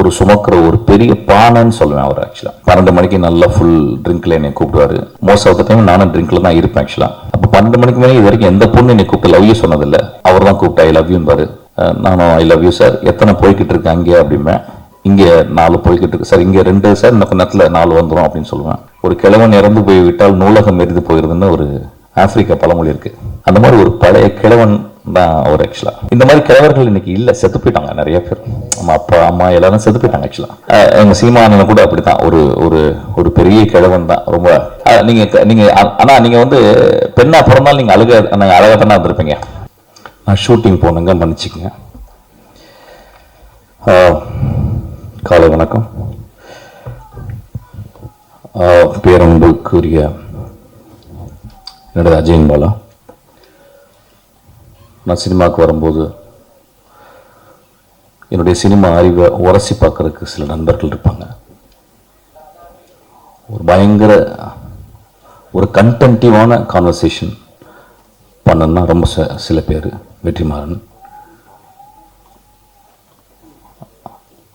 ஒரு சுமக்கிற ஒரு பெரிய பானைன்னு சொல்லுவேன் அவர். ஆக்சுவலாக 12 மணிக்கு நல்லா ஃபுல் ட்ரிங்க்ல என்னை கூப்பிடுவாரு. மோஸ்ட் ஆஃப் த டைம் நானும் ட்ரிங்க்ல தான் இருப்பேன். ஆக்சுவலாக அப்போ 12 மணிக்கு மேலே இது வரைக்கும் எந்த பொண்ணு என்னை கூப்பிட்டு லவ் யூ சொன்னதில்லை. அவர் தான் கூப்பிட்டு ஐ லவ் யூன்னு பாரு. நானும் ஐ லவ் யூ சார், எத்தனை போய்கிட்டு இருக்கு அங்கே அப்படிம்பேன். இங்கே 4 போய்கிட்டு இருக்கு சார், இங்கே 2 சார், இன்னும் கொஞ்ச நேரத்தில் 4 வந்துடும் அப்படின்னு சொல்லுவேன். ஒரு கிழவன் இறந்து போய் விட்டால் நூலகம் எரிந்து போயிருதுன்னு ஒரு ஆப்பிரிக்கா பழமொழி இருக்கு. அந்த மாதிரி ஒரு பழைய கிழவன் தான் அவர். ஆக்சுவலா இந்த மாதிரி கிழவர்கள் இன்னைக்கு இல்ல, செத்து போயிட்டாங்க நிறைய பேர். நம்ம அப்பா அம்மா எல்லாரும் செத்து போயிட்டாங்க. ஆக்சுவலா எங்க சீமா அண்ணன் கூட அப்படித்தான், ஒரு ஒரு ஒரு பெரிய கிழவன் தான். ரொம்ப நீங்க ஆனா நீங்க வந்து பெண்ணா பிறந்தாலும் நீங்க அழகா தானே இருந்திருப்பீங்க. நான் ஷூட்டிங் போனேங்க, மன்னிச்சுக்கங்க. காலை வணக்கம். பேரன்புக்குரிய என்னோட அஜயன் பாலா. நான் சினிமாவுக்கு வரும்போது என்னுடைய சினிமா அறிவை உரசி பார்க்கறதுக்கு சில நண்பர்கள் இருப்பாங்க. ஒரு பயங்கர ஒரு கண்டென்டிவான கான்வர்சேஷன் பண்ணணும்னா ரொம்ப சில பேர், வெற்றிமாறன்,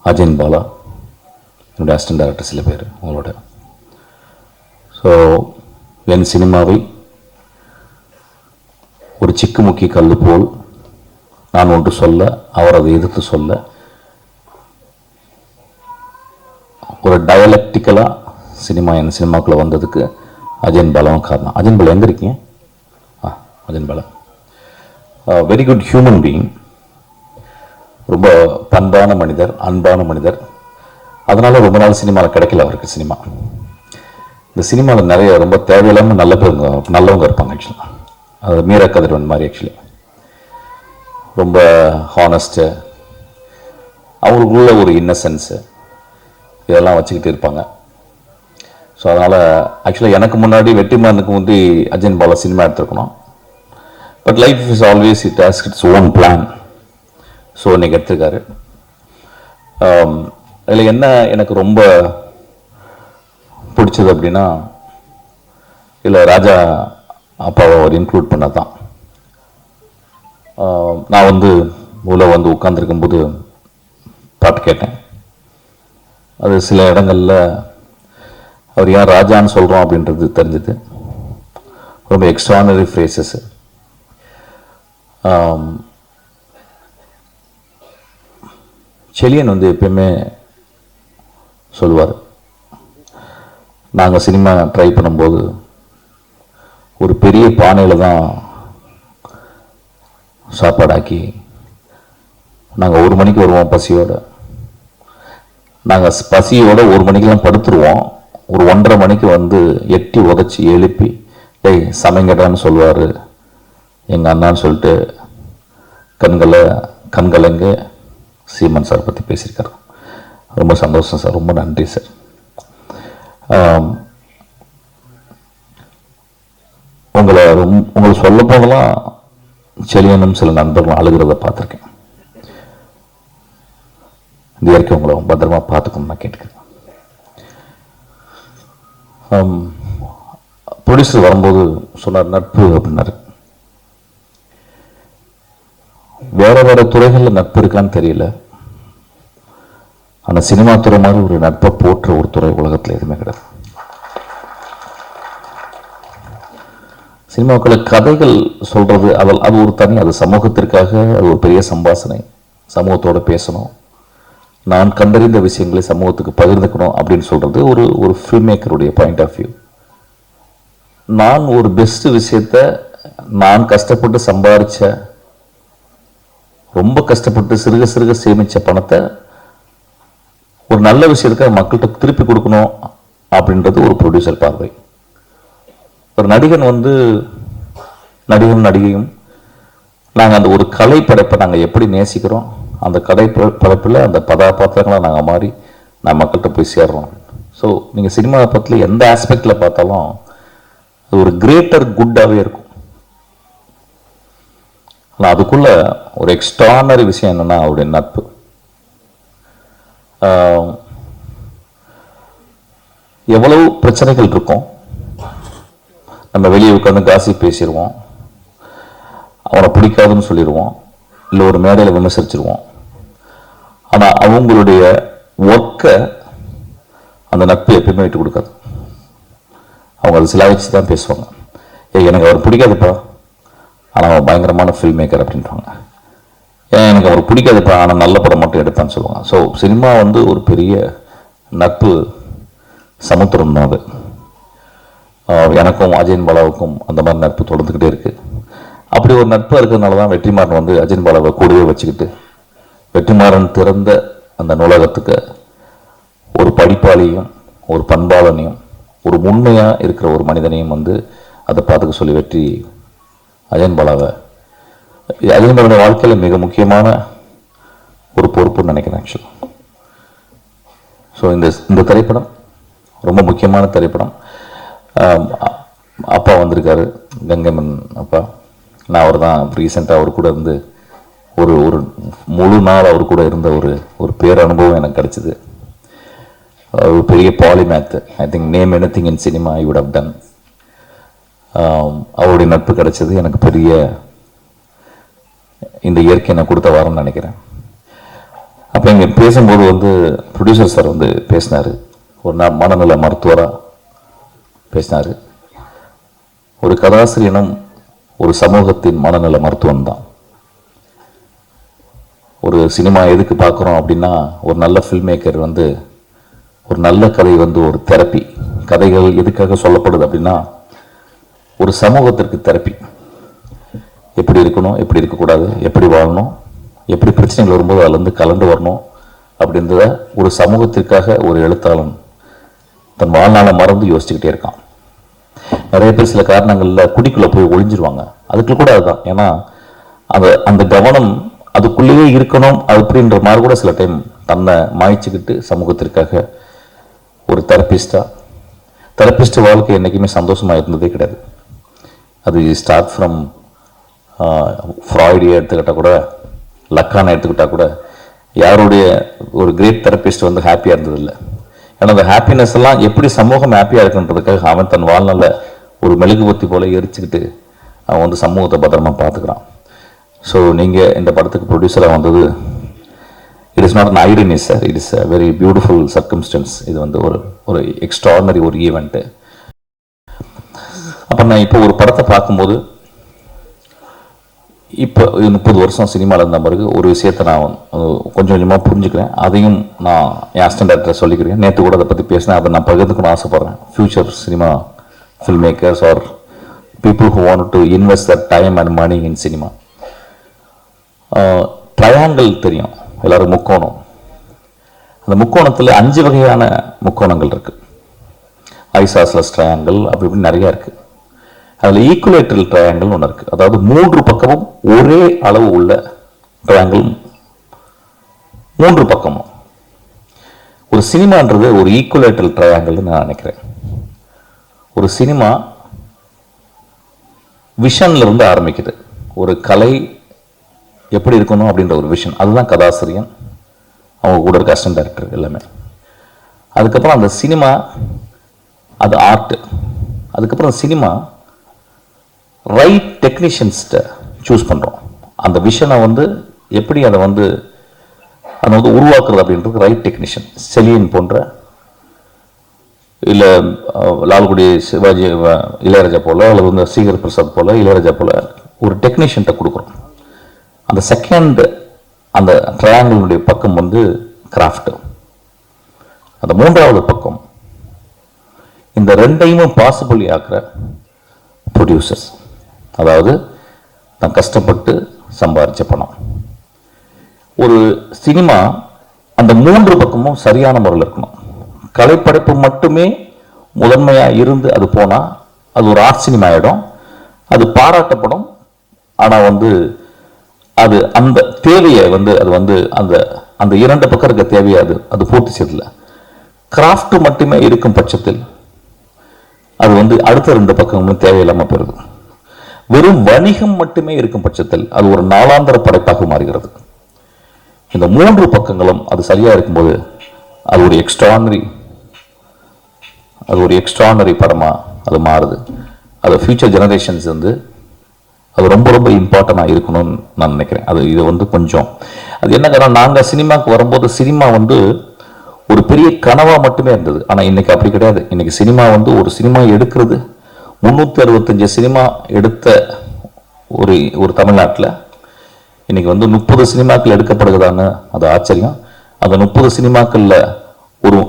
அஜயன் பாலா, என்னுடைய அசிஸ்டன்ட் டைரக்டர் சில பேர் உங்களோட. ஸோ என் சினிமாவை ஒரு சிக்குமுக்கி கல் போல் நான் ஒன்று சொல்ல, அவர் அதை எதிர்த்து சொல்ல, ஒரு டயலக்டிக்கலாக என் சினிமாக்குள்ளே வந்ததுக்கு அஜயன் பாலாவும் காரணம். அஜயன் பாலா எங்கே இருக்கீங்க? Ajayan Bala very good human being, ரொம்ப பண்பான மனிதர், அன்பான மனிதர். அதனால ரொம்ப நாள் சினிமாவில் கிடைக்கல அவருக்கு. சினிமா இந்த சினிமாவில் நிறைய ரொம்ப தேவையில்லாமல் நல்லவங்க இருப்பாங்க. ஆக்சுவலாக அது மீரா கதிரவன் மாதிரி. ஆக்சுவலி ரொம்ப ஹானஸ்ட்டு, அவங்களுக்குள்ள ஒரு இன்னசென்ஸு இதெல்லாம் வச்சுக்கிட்டு இருப்பாங்க. ஸோ அதனால் ஆக்சுவலாக எனக்கு முன்னாடி வெற்றிமாறனுக்கு முந்தி அஜயன் பாலா சினிமா எடுத்துருக்கணும். But life is always it has its own plan. So இன்னைக்கு எடுத்துருக்காரு. இதில் என்ன எனக்கு ரொம்ப பிடிச்சது அப்படின்னா, இல்லை ராஜா அப்பாவை அவர் இன்க்ளூட் பண்ணது தான். நான் உள்ளே உட்காந்துருக்கும்போது பாட்டு கேட்டேன். அது சில இடங்களில் அவர் ஏன் ராஜான்னு சொல்கிறோம் அப்படின்றது தெரிஞ்சது. ரொம்ப எக்ஸ்ட்ரானரி ஃப்ரேசஸ். செலியன் எப்பயுமே சொல்லுவார், நாங்கள் சினிமா ட்ரை பண்ணும்போது ஒரு பெரிய பானையில் தான் சாப்பாடாக்கி நாங்கள் 1 மணிக்கு வருவோம் பசியோடு. நாங்கள் பசியோடு 1 மணிக்கெலாம் படுத்துருவோம். ஒரு 1:30 மணிக்கு எட்டி உதச்சி எழுப்பி டேய் சமைங்கடான்னு சொல்லுவார் எங்கள் அண்ணான்னு சொல்லிட்டு கண்கலங்க சீமன் சார் பற்றி பேசியிருக்காரு. ரொம்ப சந்தோஷம் சார், ரொம்ப நன்றி சார். உங்களை சொல்ல போதெல்லாம் செலியனும் சில நண்பர்களும் அழுகிறத பார்த்துருக்கேன். இது வரைக்கும் உங்களை பத்திரமா பார்த்துக்கணும் நான் கேட்டுக்கிறேன். ப்ரொடியூசர் வரும்போது சொன்னார் நட்பு அப்படின்னாரு. வேற துறைகளில் நட்பு இருக்கான்னு தெரியல, ஆனால் சினிமா துறை மாதிரி ஒரு நட்பை போற்ற ஒரு துறை உலகத்தில் எதுவுமே கிடையாது. சினிமாக்களை கதைகள் சொல்றது அது ஒரு தனி, அது சமூகத்திற்காக அது ஒரு பெரிய சம்பாசனை. சமூகத்தோட பேசணும், நான் கண்டறிந்த விஷயங்களை சமூகத்துக்கு பகிர்ந்துக்கணும் அப்படின்னு சொல்றது ஒரு ஃபில்ம் மேக்கருடைய பாயிண்ட் ஆஃப் வியூ. நான் ஒரு பெஸ்ட் விஷயத்த நான் கஷ்டப்பட்டு சம்பாதிச்ச, ரொம்ப கஷ்டப்பட்டு சிறுக சேமிச்ச பணத்தை ஒரு நல்ல விஷயத்துக்காக மக்கள்கிட்ட திருப்பி கொடுக்கணும் அப்படின்றது ஒரு ப்ரொடியூசர் பார்வை. ஒரு நடிகன் நடிகையும் நாங்கள் அந்த ஒரு கலை படைப்பை நாங்கள் எப்படி நேசிக்கிறோம், அந்த கலை படைப்பில் அந்த கதாபாத்திரங்களை நாங்கள் மாறி நான் மக்கள்கிட்ட போய் சேர்றோம். ஸோ நீங்கள் சினிமாவை பற்றி எந்த ஆஸ்பெக்டில் பார்த்தாலும் அது ஒரு கிரேட்டர் குட்டாகவே இருக்கும். ஆனால் அதுக்குள்ள ஒரு எக்ஸ்ட்ரானரி விஷயம் என்னன்னா அவருடைய நட்பு. எவ்வளவு பிரச்சனைகள் இருக்கும், நம்ம வெளியே உட்காந்து காசி பேசிடுவோம், அவனை பிடிக்காதுன்னு சொல்லிடுவோம், இல்லை ஒரு மேடையில் விமர்சிச்சிருவோம். ஆனால் அவங்களுடைய ஒர்க்கை அந்த நட்பு எப்பயுமே விட்டு கொடுக்காது. அவங்க அதை சிலாய்ச்சி தான் பேசுவாங்க. எனக்கு அவர் பிடிக்காதுப்பா, ஆனால் அவன் பயங்கரமான ஃபில்ம் மேக்கர் அப்படின்றாங்க. எனக்கு அவர் பிடிக்காதுப்பா, ஆனால் நல்ல படம் மட்டும் எடுப்பான்னு சொல்லுவாங்க. ஸோ சினிமா வந்து ஒரு பெரிய நட்பு சமுத்திரம் தான் அது. எனக்கும் அஜயன் பாலாவுக்கும் அந்த மாதிரி நட்பு தொடர்ந்துக்கிட்டே இருக்குது. அப்படி ஒரு நட்பு இருக்கிறதுனால தான் வெற்றிமாறன் வந்து அஜயன் பாலாவை கூடவே வச்சுக்கிட்டு வெற்றிமாறன் திறந்த அந்த நூலகத்துக்கு ஒரு படிப்பாளியும் ஒரு பண்பாளனையும் ஒரு உண்மையாக இருக்கிற ஒரு மனிதனையும் வந்து அதை பார்த்துக்க சொல்லி வெற்றி அஜயன் பாலாவை அஜயன் பாலாவோட வாழ்க்கையில் மிக முக்கியமான ஒரு பொறுப்புன்னு நினைக்கிறேன் ஆக்சுவலாக. ஸோ இந்த திரைப்படம் ரொம்ப முக்கியமான திரைப்படம். அப்பா வந்திருக்காரு, கங்கைமன் அப்பா. நான் அவர் தான் ரீசெண்டாக அவர் கூட இருந்து ஒரு முழு நாள் அவர் கூட இருந்த ஒரு பேர் அனுபவம் எனக்கு கிடைச்சிது. ஒரு பெரிய polymath. I think name any thing in cinema I would have done. அவருடைய நட்பு கிடைச்சது எனக்கு பெரிய இந்த இயற்கை எனக்கு கொடுத்த வாரம்னு நினைக்கிறேன். அப்போ இங்கே பேசும்போது வந்து ப்ரொடியூசர் சார் வந்து பேசினார், ஒரு மனநல மருத்துவராக பேசினார். ஒரு கதாசிரியனும் ஒரு சமூகத்தின் மனநல மருத்துவம் தான். ஒரு சினிமா எதுக்கு பார்க்குறோம் அப்படின்னா, ஒரு நல்ல ஃபில்ம் மேக்கர் வந்து ஒரு நல்ல கதை வந்து ஒரு தெரப்பி. கதைகள் எதுக்காக சொல்லப்படுது அப்படின்னா, ஒரு சமூகத்திற்கு தெரப்பி. எப்படி இருக்கணும், எப்படி இருக்கக்கூடாது, எப்படி வாழணும், எப்படி பிரச்சனைகள் வரும்போது அதுலேருந்து கலந்து வரணும் அப்படின்றத ஒரு சமூகத்திற்காக ஒரு எழுத்தாளன் தன் வாழ்நாளை மறந்து யோசிச்சுக்கிட்டே இருக்கான். நிறைய பேர் சில காரணங்களில் குடிக்குள்ளே போய் ஒளிஞ்சிருவாங்க. அதுக்கு கூட அதுதான். ஏன்னா அந்த கவனம் அதுக்குள்ளேயே இருக்கணும் அப்படின்ற மாதிரி கூட சில டைம் தன்னை மாய்ச்சிக்கிட்டு சமூகத்திற்காக ஒரு தெரப்பிஸ்ட் வாழ்க்கை என்றைக்குமே சந்தோஷமாக இருந்ததே கிடையாது. அது ஸ்டார்ட் ஃப்ரம் ஃப்ராய்டியை எடுத்துக்கிட்டால் கூட, லக்கானை எடுத்துக்கிட்டால் கூட, யாருடைய ஒரு கிரேட் தெரப்பிஸ்ட் வந்து ஹாப்பியாக இருந்ததில்லை. ஏன்னா அந்த ஹாப்பினஸ் எல்லாம் எப்படி சமூகம் ஹாப்பியாக இருக்குன்றதுக்காக அவன் தன் வாழ்நாள ஒரு மெழுகுபத்தி போல எரிச்சுக்கிட்டு அவன் வந்து சமூகத்தை பத்திரமா பார்த்துக்கிறான். ஸோ நீங்கள் இந்த படத்துக்கு ப்ரொடியூசராக வந்தது, it is not an irony sir, it is a very beautiful circumstances. இது வந்து ஒரு எக்ஸ்ட்ராடனரி ஒரு ஈவெண்ட்டு. அப்போ நான் இப்போ ஒரு படத்தை பார்க்கும்போது, இப்போ 30 வருஷம் சினிமாவில் இருந்த பிறகு ஒரு விஷயத்தை நான் கொஞ்சம் கொஞ்சமாக புரிஞ்சுக்கிறேன். அதையும் நான் என் அசிஸ்டன்ட் டைரக்டரை சொல்லிக்கிறேன். நேற்று கூட அதை பற்றி பேசினேன், அதை நான் பகிர்ந்துக்கணும்னு ஆசைப்பட்றேன். Future cinema film makers are people who want to invest the time and money in cinema. Triangle தெரியும் எல்லாரும், முக்கோணம். அந்த முக்கோணத்தில் 5 வகையான முக்கோணங்கள் இருக்குது. ஐசாஸ்லஸ் ட்ரையாங்கிள் அப்படி இப்படி நிறையா இருக்குது. அதில் ஈக்குலேட்டரல் ட்ரையாங்கிள் ஒன்று இருக்குது. அதாவது 3 பக்கமும் ஒரே அளவு உள்ள ட்ரையாங்கிள், 3 பக்கமும். ஒரு சினிமான்றது ஒரு ஈக்குலேட்டரல் ட்ரையாங்கிள்னு நான் நினைக்கிறேன். ஒரு சினிமா விஷன்ல இருந்து ஆரம்பிக்குது. ஒரு கலை எப்படி இருக்கணும் அப்படின்ற ஒரு விஷன், அதுதான் கதாசிரியன், அவங்க கூட இருக்க அசிஸ்டன்ட் டைரக்டர் எல்லாமே. அதுக்கப்புறம் அந்த சினிமா அது ஆர்ட். அதுக்கப்புறம் சினிமா ரைட் டெக்னீஷியன்ஸ்கிட்ட சூஸ் பண்ணுறோம். அந்த விஷனை வந்து எப்படி அதை வந்து உருவாக்குறது அப்படின்றது ரைட் டெக்னீஷியன். செலியன் போன்ற, இல்லை லால்குடி சிவாஜி இளையராஜா போல், அல்லது வந்து ஸ்ரீகர் பிரசாத் போல், இளையராஜா போல் ஒரு டெக்னீஷியன்ட்ட கொடுக்குறோம். அந்த செகண்ட் அந்த ட்ரையாங்கிளுடைய பக்கம் வந்து கிராஃப்ட். அந்த 3வது பக்கம் இந்த 2ஐயும் பாசிபிள் ஆக்குற ப்ரொடியூசர்ஸ். அதாவது நான் கஷ்டப்பட்டு சம்பாதிச்ச பணம். ஒரு சினிமா அந்த 3 பக்கமும் சரியான முறையில் இருக்கணும். கலைப்படைப்பு மட்டுமே முதன்மையாக இருந்து அது போனால் அது ஒரு ஆர்ட் சினிமா ஆகிடும். அது பாராட்டப்படும். ஆனால் வந்து அது அந்த தேவையை வந்து அது வந்து அந்த 2 பக்கம் இருக்க தேவையை அது பூர்த்தி செய்யல. கிராஃப்ட் மட்டுமே இருக்கும் பட்சத்தில் அது வந்து அடுத்த 2 பக்கங்களும் தேவையில்லாமல் போயிடுது. வெறும் வணிகம் மட்டுமே இருக்கும் பட்சத்தில் அது ஒரு நாளாந்திர படைப்பாக மாறுகிறது. இந்த 3 பக்கங்களும் அது சரியா இருக்கும்போது அது ஒரு எக்ஸ்ட்ரானரி படமா அது மாறுது. அது ஃபியூச்சர் ஜெனரேஷன்ஸ் வந்து அது ரொம்ப ரொம்ப இம்பார்ட்டண்டாக இருக்கணும்னு நான் நினைக்கிறேன். இது வந்து கொஞ்சம் அது என்ன காரணம், நாங்கள் சினிமாவுக்கு வரும்போது சினிமா வந்து ஒரு பெரிய கனவா மட்டுமே இருந்தது. ஆனால் இன்னைக்கு அப்படி கிடையாது. இன்னைக்கு சினிமா வந்து ஒரு சினிமா எடுக்கிறது 365 சினிமா எடுத்த ஒரு ஒரு தமிழ்நாட்டில் இன்னைக்கு வந்து 30 சினிமாக்கள் எடுக்கப்படுகிறதான்னு அது ஆச்சரியம். அந்த 30 சினிமாக்களில் ஒரு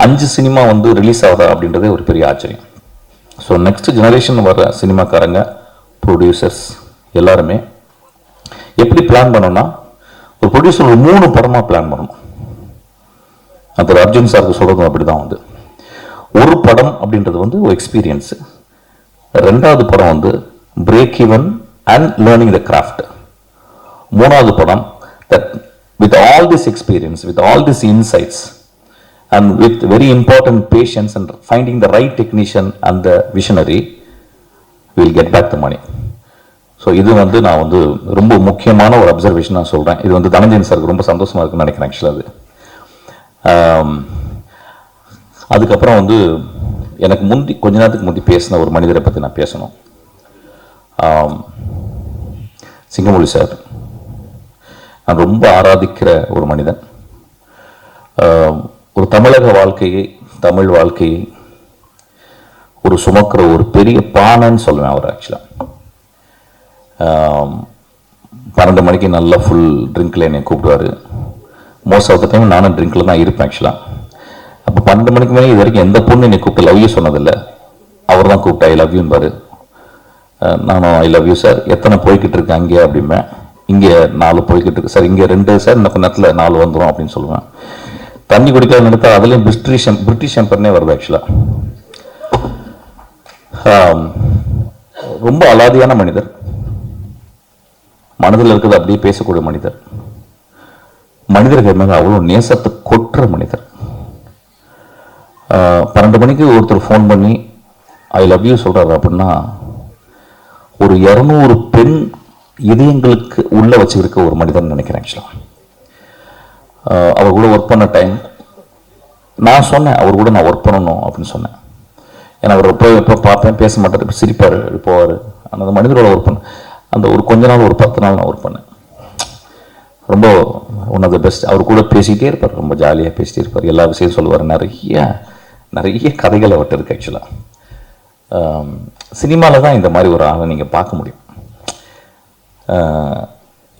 5 சினிமா வந்து ரிலீஸ் ஆகுதா அப்படின்றதே ஒரு பெரிய ஆச்சரியம். ஸோ நெக்ஸ்ட் ஜெனரேஷன் வர்ற சினிமாக்காரங்க, ப்ரொடியூசர்ஸ் எல்லாருமே எப்படி பிளான் பண்ணணும்னா, ஒரு ப்ரொடியூசர் ஒரு 3 படமாக பிளான் பண்ணணும். அந்த அர்ஜுன் சாருக்கு சொல்கிறதும் அப்படி தான் வந்து ஒரு படம் அப்படின்றது வந்து ஒரு எக்ஸ்பீரியன்ஸு. 2வது படம் வந்து break even and learning the craft. 3வது படம் that with all this experience, with all this insights and with very important patience and finding the right technician and the visionary will get back the money. So இது வந்து நான் வந்து ரொம்ப முக்கியமான ஒரு observation நான் சொல்கிறேன். இது வந்து தனஞ்சயன் சாருக்கு ரொம்ப சந்தோஷமாக இருக்குன்னு நினைக்கிறேன் ஆக்சுவலாக. அது அதுக்கப்புறம் வந்து எனக்கு கொஞ்ச நேரத்துக்கு முந்தி பேசின ஒரு மனிதரை பற்றி நான் பேசணும். சிங்கமொழி சார் நான் ரொம்ப ஆராதிக்கிற ஒரு மனிதன். ஒரு தமிழக வாழ்க்கையை, தமிழ் வாழ்க்கையை ஒரு சுமக்கிற ஒரு பெரிய பானைன்னு சொல்லுவேன் அவர். ஆக்சுவலாக 12 மணிக்கு நல்லா ஃபுல் ட்ரிங்க்ல என்னை கூப்பிடுவார். மோஸ்ட் ஆஃப் த டைம் நானும் ட்ரிங்க்ல தான் இருப்பேன் ஆக்சுவலாக. அப்போ 12 மணிக்கு மேலே இது வரைக்கும் எந்த பொண்ணு என்னை கூப்பிட்டு லவ் யூ சொன்னதில்லை. அவர் தான் கூப்பிட்டு ஐ லவ் யூன்னு பாரு. நானும் ஐ லவ் யூ சார், எத்தனை போய்கிட்டு இருக்கு அங்கே அப்படிம்பேன். இங்கே 4 போய்கிட்டு இருக்கு சார், இங்கே 2 சார், இன்னும் கொஞ்ச நேரத்தில் 4 வந்துடும் அப்படின்னு சொல்லுவேன். தண்ணி குடிக்காத நினைத்தா அதுலேயும் பிரிட்டிஷ் எம்பர்னே வருது ஆக்சுவலாக. ரொம்ப அலாதியான மனிதர், மனதில் இருக்கிறது அப்படியே பேசக்கூடிய மனிதர், மனிதர்கள் மேலே அவ்வளோ நேசத்தை கொட்டுற மனிதர். 12 மணிக்கு ஒருத்தர் ஃபோன் பண்ணி ஐ லவ் யூ சொல்கிறாரு அப்படின்னா ஒரு 200 பெண் இதயங்களுக்கு உள்ளே வச்சுருக்க ஒரு மனிதன் நினைக்கிறேன் ஆக்சுவலாக. அவர் கூட ஒர்க் பண்ண டைம் நான் சொன்னேன், அவர் கூட நான் ஒர்க் பண்ணணும் அப்படின்னு சொன்னேன். ஏன்னா அவர் எப்போ பார்ப்பேன், பேச மாட்டார், இப்போ சிரிப்பார், போவார். அந்த மனிதரோட ஒர்க் பண்ண அந்த ஒரு கொஞ்ச நாள், ஒரு 10 நாள் நான் ஒர்க் பண்ணேன். ரொம்ப ஒன் ஆஃப் த பெஸ்ட். அவர் கூட பேசிக்கிட்டே இருப்பார், ரொம்ப ஜாலியாக பேசிகிட்டே இருப்பார், எல்லா விஷயம் சொல்லுவார். நிறைய கதைகளை அவர்கிட்ட இருக்கு ஆக்சுவலாக. சினிமாவில் தான் இந்த மாதிரி ஒரு ஆளை நீங்கள் பார்க்க முடியும்.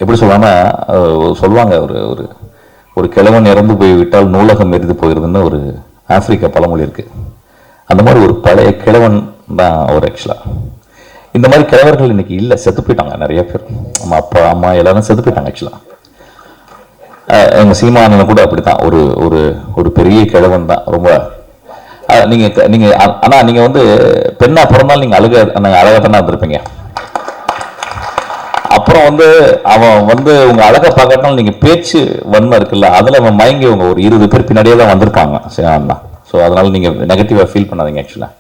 எப்படி சொல்லுவாங்க, ஒரு ஒரு கிழவன் இறந்து போய் விட்டால் நூலகம் எரிந்து போயிருதுன்னு ஒரு ஆப்பிரிக்கா பழமொழி இருக்குது. அந்த மாதிரி ஒரு பழைய கிழவன் தான் அவர் ஆக்சுவலாக. இந்த மாதிரி கிழவர்கள் இன்னைக்கு இல்லை, செத்து போயிட்டாங்க நிறைய பேர். நம்ம அப்பா அம்மா எல்லாரும் செத்து போயிட்டாங்க ஆக்சுவலாக. எங்கள் சீமானன் கூட அப்படி தான் ஒரு ஒரு ஒரு பெரிய கிழவன் தான். ரொம்ப நீங்கள் ஆனால் நீங்கள் வந்து பெண்ணா பிறந்தாலும் நீங்கள் அழகாக தானே இருந்திருப்பீங்க. அப்புறம் வந்து அவன் வந்து உங்கள் அழகை பார்க்கறதுனால நீங்கள் பேச்சு வன்மை இருக்குல்ல, அதில் அவன் மயங்கி அவங்க ஒரு 20 பேர் பின்னாடியே தான் வந்திருப்பாங்க. சரிண்ணா. ஸோ அதனால் நீங்கள் நெகட்டிவாக ஃபீல் பண்ணாதீங்க ஆக்சுவலாக.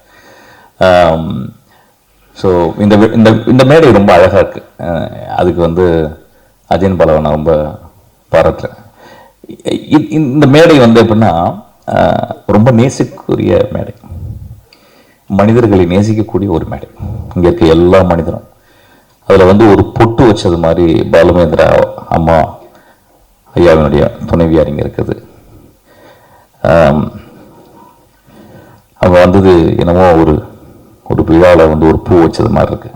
ஸோ இந்த இந்த இந்த மேடை ரொம்ப அழகாக இருக்குது. அதுக்கு வந்து அஜயன் பாலாவை நான் ரொம்ப பாராட்டுறேன். இந்த மேடை வந்து எப்படின்னா ரொம்ப நேசிக்கக்கூடிய மேடை, மனிதர்களை நேசிக்கக்கூடிய ஒரு மேடை. இங்கே இருக்க எல்லா மனிதரும் அதில் வந்து ஒரு பொட்டு வச்சது மாதிரி பாலுமேந்திரா அம்மா ஐயாவினுடைய துணைவியார் இங்கே இருக்குது. அவங்க வந்தது என்னமோ ஒரு ஒரு விழாவில் வந்து ஒரு பூ வச்சது மாதிரி இருக்கு.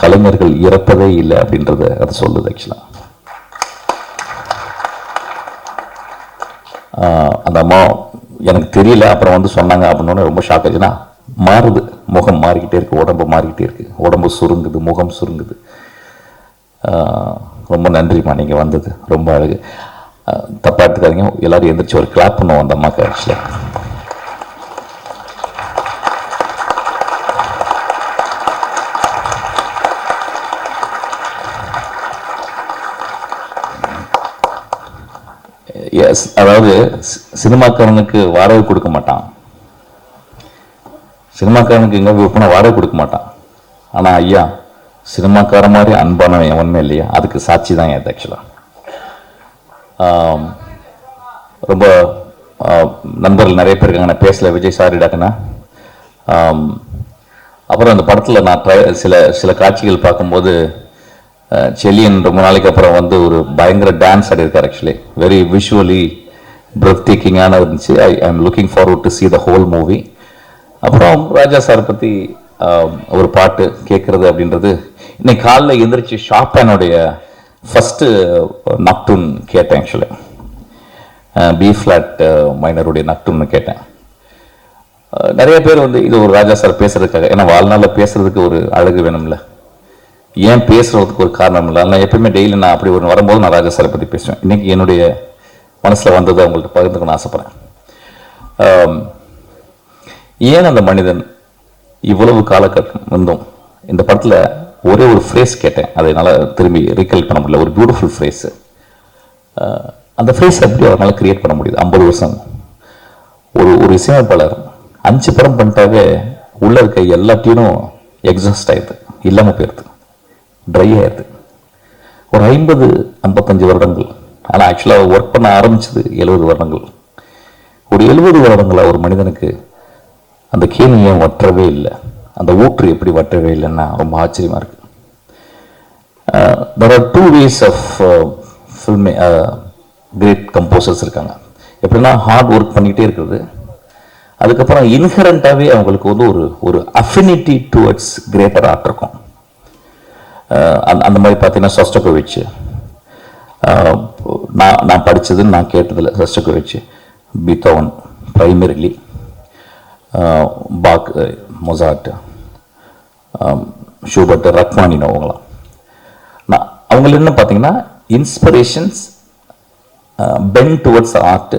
கலைஞர்கள் இறப்பதே இல்லை அப்படின்றத அது சொல்லுது ஆக்சுவலாக. அந்த அம்மா எனக்கு தெரியல, அப்புறம் வந்து சொன்னாங்க அப்படின்னோடனே ரொம்ப ஷாக் ஆச்சுன்னா, மாறுது, முகம் மாறிக்கிட்டே இருக்கு, உடம்பு மாறிக்கிட்டே இருக்கு, உடம்பு சுருங்குது, முகம் சுருங்குது. ரொம்ப நன்றிம்மா நீங்கள் வந்தது, ரொம்ப அழகு. தப்பா எடுத்துக்காதீங்க, எல்லாரும் எந்திரிச்சு ஒரு கிளாப் பண்ணுவோம் அந்த அம்மாக்கு ஆக்சுவலாக. எஸ், அதாவது சினிமாக்காரனுக்கு வாடகை கொடுக்க மாட்டான், சினிமாக்காரனுக்கு எங்கே போய் வாடகை கொடுக்க மாட்டான். ஆனால் ஐயா சினிமாக்கார மாதிரி அன்பானவன் எவனுமே இல்லையா, அதுக்கு சாட்சி தான் என் ஆக்சுவலாக. ரொம்ப நண்பர்கள் நிறைய பேர் இருக்காங்க, நான் பேசல, விஜய் சாரி டாக்குண்ணா. அப்புறம் அந்த படத்தில் நான் சில காட்சிகள் பார்க்கும்போது செல்லியன் ரொம்ப நாளைக்கு அப்புறம் வந்து ஒரு பயங்கர டான்ஸ் ஆடியிருக்கார். ஆக்சுவலி வெரி விஷுவலி பிரத் டேக்கிங்கான இருந்துச்சு. I am looking forward to see the whole movie. அப்புறம் ராஜா சார் பற்றி ஒரு பாட்டு கேட்குறது அப்படின்றது இன்னைக்கு காலைல எந்திரிச்சு ஷாப்பனுடைய ஃபஸ்ட்டு நக்டூன் கேட்டேன். ஆக்சுவலி பி ஃப்ளாட் மைனருடைய நக்டூன்னு கேட்டேன். நிறைய பேர் வந்து இது ஒரு ராஜா சார் பேசுறதுக்காக, ஏன்னா வாழ்நாளில் பேசுறதுக்கு ஒரு அழகு வேணும்ல, ஏன் பேசுறதுக்கு ஒரு காரணம் இல்லை. நான் எப்பயுமே டெய்லி நான் அப்படி ஒரு வரும்போது நான் ராஜா சாரை பற்றி பேசுவேன். இன்னைக்கு என்னுடைய மனசில் வந்ததை அவங்கள்ட்ட பகிர்ந்துக்கணும்னு ஆசைப்படுறேன். ஏன் அந்த மனிதன் இவ்வளவு காலகட்டம் இருந்தும் இந்த படத்தில் ஒரே ஒரு ஃப்ரேஸ் கேட்டேன், அதை என்னால் திரும்பி ரீகல் பண்ண முடியல. ஒரு பியூட்டிஃபுல் ஃப்ரேஸு. அந்த ஃப்ரேஸ் எப்படி அவரால் கிரியேட் பண்ண முடியுது? 50 வருஷம் ஒரு இசையமைப்பாளர் 5 படம் பண்ணிட்டாவே உள்ள இருக்க எல்லா டியூனும் எக்ஸாஸ்ட் ஆயிடுது, இல்லாமல் போயிடுது, ட்ரை ஆயிடுது. ஒரு 50-55 வருடங்கள். ஆனால் ஆக்சுவலாக ஒர்க் பண்ண ஆரம்பிச்சது 70 வருடங்கள். ஒரு 70 வருடங்களா ஒரு மனிதனுக்கு அந்த கேணி ஏன் வற்றவே இல்லை, அந்த ஊற்று எப்படி வற்றவே இல்லைன்னா ரொம்ப ஆச்சரியமா இருக்கு. there are 2 ways of film great composers இருக்காங்க. எப்படின்னா ஹார்ட் ஒர்க் பண்ணிக்கிட்டே இருக்கிறது, அதுக்கப்புறம் இன்ஹரண்டாகவே அவங்களுக்கு வந்து ஒரு அஃபினிட்டி டுவர்ட்ஸ் கிரேட்டர் ஆர்ட் இருக்கும். அந்த மாதிரி பார்த்தீங்கன்னா சொஸ்டகோவிச், நான் படித்ததுன்னு நான் கேட்டதில் Shostakovich, Beethoven primarily, Bach, Mozart, Schubert, Rachmaninoff, அவங்களாம் அவங்கள என்ன பார்த்தீங்கன்னா inspirations bent towards art,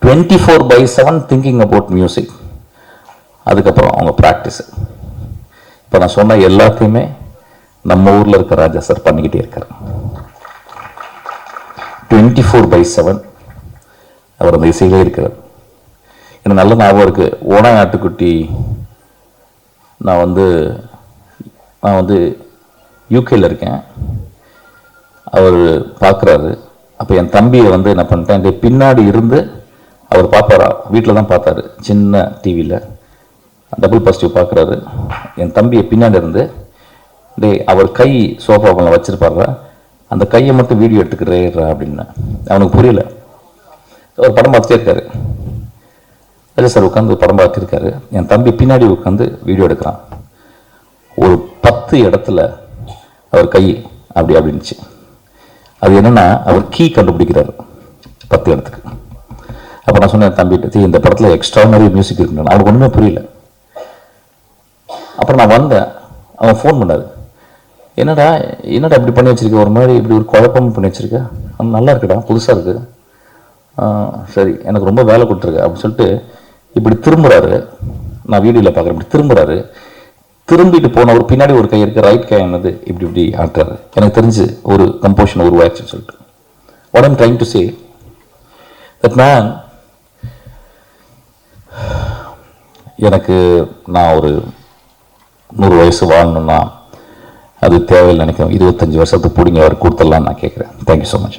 24/7 thinking about music, அதுக்கப்புறம் அவங்க ப்ராக்டிஸ். இப்போ நான் சொன்ன எல்லாத்தையுமே நம்ம ஊரில் இருக்க ராஜா சார் பண்ணிக்கிட்டே இருக்கார். 24/7 அவர் அந்த இசையிலே இருக்கிறார். எனக்கு நல்ல ஞாபகம் இருக்கு. ஓனாய் ஆட்டுக்குட்டி நான் வந்து யூகேல இருக்கேன். அவர் பார்க்குறாரு. அப்போ என் தம்பியை வந்து என்ன பண்ணிட்டேன், இங்கே பின்னாடி இருந்து அவர் பார்ப்பாரா, வீட்டில் தான் பார்த்தாரு, சின்ன டிவியில் டபுள் பாசிட்டிவ் பார்க்குறாரு. என் தம்பியை பின்னாடி இருந்து அவர் கை சோஃபாவில் வச்சிருப்பாரு, அந்த கையை மட்டும் வீடியோ எடுத்துக்கிறேன் அப்படின்னு. அவனுக்கு புரியல. அவர் படம் பார்த்துட்டே இருக்காரு. ராஜா சார் உட்காந்து படம் பார்த்துருக்காரு. என் தம்பி பின்னாடி உட்காந்து வீடியோ எடுக்கிறான். ஒரு 10 இடத்துல அவர் கை அப்படின்னுச்சு. அது என்னன்னா அவர் கீ கண்டுபிடிக்கிறார் 10 இடத்துக்கு. அப்போ நான் சொன்னேன் தம்பிட்டு, இந்த படத்தில் எக்ஸ்ட்ரானரி மியூசிக் இருக்குன்னு. அவனுக்கு ஒன்றுமே புரியல. அப்புறம் நான் வந்தேன், அவன் ஃபோன் பண்ணாரு, என்னடா இப்படி பண்ணி வச்சிருக்க, ஒரு மாதிரி இப்படி ஒரு குழப்பமும் பண்ணி வச்சிருக்க, நல்லா இருக்குடா, புதுசாக இருக்கு, சரி எனக்கு ரொம்ப வேலை கொடுத்துருக்கு அப்படின்னு சொல்லிட்டு இப்படி திரும்புறாரு. நான் வீடியோவில் பார்க்குறேன், இப்படி திரும்புறாரு. திரும்பிட்டு போனவர் பின்னாடி ஒரு கை இருக்கு, ரைட் கை என்னது இப்படி ஆட்டுறாரு. எனக்கு தெரிஞ்சு ஒரு கம்போஷன் உருவாச்சுன்னு சொல்லிட்டு. What I'm trying to say that man, எனக்கு நான் ஒரு 100 வயசு வாழணும்னா அது தேவையில்லை நினைக்கிறேன். 25 வருஷத்துக்கு பிடிங்க அவர் கொடுத்துடலான்னு நான் கேட்குறேன். Thank you so much.